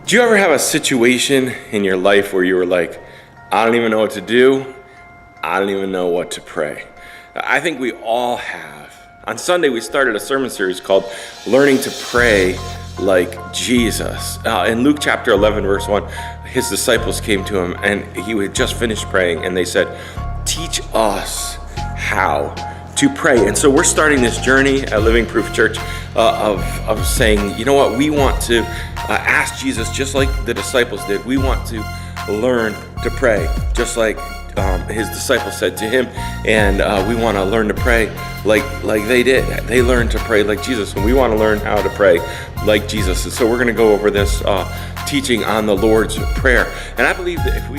Do you ever have a situation in your life where you were like, I don't even know what to do. I don't even know what to pray. I think we all have. On Sunday, we started a sermon series called Learning to Pray Like Jesus. In Luke chapter 11, verse 1, his disciples came to him and he had just finished praying and they said, teach us how to pray. And so we're starting this journey at Living Proof Church of saying, you know what, we want to ask Jesus just like the disciples did. We want to learn to pray just like his disciples said to him, and we want to learn to pray like they did. They learned to pray like Jesus, and we want to learn how to pray like Jesus. And so we're going to go over this teaching on the Lord's Prayer. And I believe that if we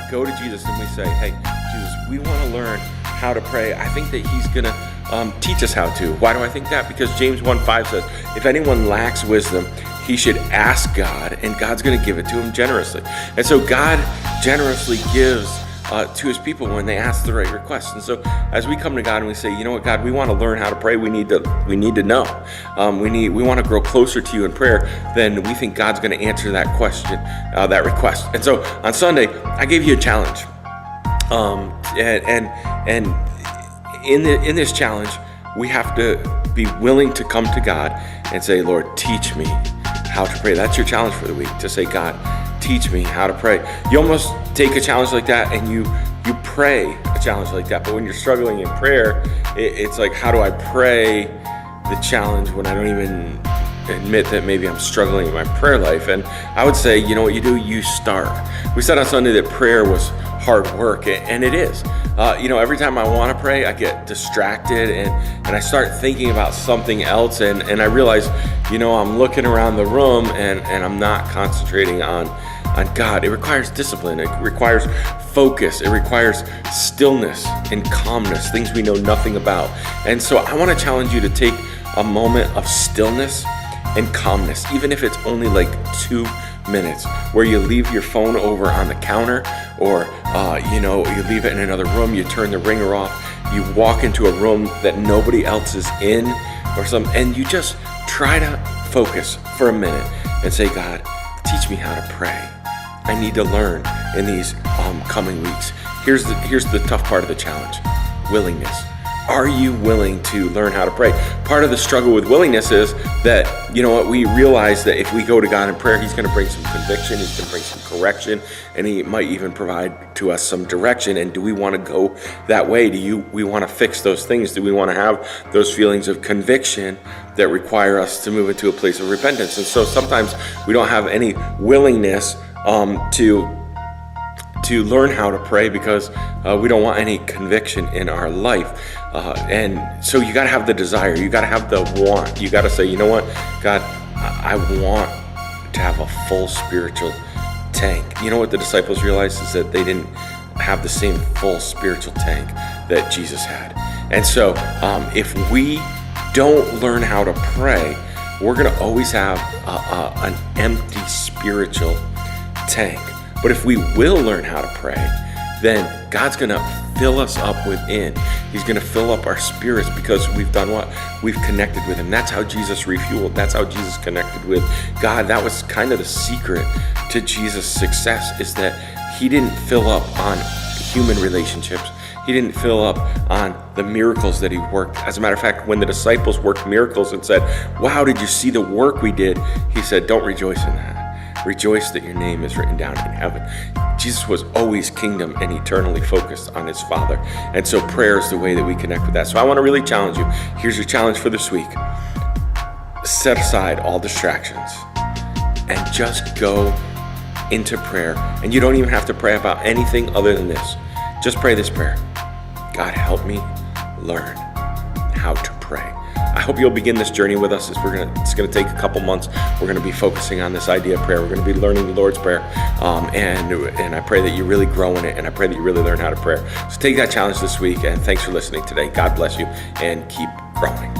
go to Jesus and we say, hey, Jesus, we want to learn how to pray, I think that he's going to teach us how to. Why do I think that? Because James 1:5 says, if anyone lacks wisdom, he should ask God, and God's going to give it to him generously. And so God generously gives to his people when they ask the right requests. And so as we come to God and we say, you know what, God, we want to learn how to pray, we need to know. We want to grow closer to you in prayer, then we think God's going to answer that question, that request. And so on Sunday, I gave you a challenge. And in this challenge, we have to be willing to come to God and say, Lord, teach me how to pray. That's your challenge for the week, to say, God, teach me how to pray. You almost take a challenge like that and you pray a challenge like that. But when you're struggling in prayer, it's like, how do I pray the challenge when I don't even admit that maybe I'm struggling in my prayer life? And I would say, you know what you do? You start. We said on Sunday that prayer was hard work, and it is. Every time I want to pray, I get distracted and I start thinking about something else, and I realize, I'm looking around the room and I'm not concentrating on God. It requires discipline. It requires focus. It requires stillness and calmness, things we know nothing about. And so I want to challenge you to take a moment of stillness and calmness, even if it's only like 2 minutes, where you leave your phone over on the counter, or you leave it in another room, you turn the ringer off, you walk into a room that nobody else is in, and you just try to focus for a minute and say, God, teach me how to pray. I need to learn in these coming weeks. Here's the tough part of the challenge: willingness. Are you willing to learn how to pray? Part of the struggle with willingness is that, we realize that if we go to God in prayer, he's going to bring some conviction, he's going to bring some correction, and he might even provide to us some direction. And do we want to go that way? We want to fix those things? Do we want to have those feelings of conviction that require us to move into a place of repentance? And so sometimes we don't have any willingness to learn how to pray because we don't want any conviction in our life. And so you got to have the desire. You got to have the want. You got to say, you know what, God, I want to have a full spiritual tank. You know what the disciples realized is that they didn't have the same full spiritual tank that Jesus had. And so if we don't learn how to pray, we're going to always have an empty spiritual tank. But if we will learn how to pray, then God's going to fill us up within. He's going to fill up our spirits because we've done what? We've connected with him. That's how Jesus refueled. That's how Jesus connected with God. That was kind of the secret to Jesus' success, is that he didn't fill up on human relationships. He didn't fill up on the miracles that he worked. As a matter of fact, when the disciples worked miracles and said, wow, did you see the work we did? He said, don't rejoice in that. Rejoice that your name is written down in heaven. Jesus was always kingdom and eternally focused on his Father. And so prayer is the way that we connect with that. So I want to really challenge you. Here's your challenge for this week. Set aside all distractions and just go into prayer. And you don't even have to pray about anything other than this. Just pray this prayer. God, help me learn how to pray. I hope you'll begin this journey with us. It's going to take a couple months. We're going to be focusing on this idea of prayer. We're going to be learning the Lord's Prayer. And I pray that you really grow in it, and I pray that you really learn how to pray. So take that challenge this week, and thanks for listening today. God bless you, and keep growing.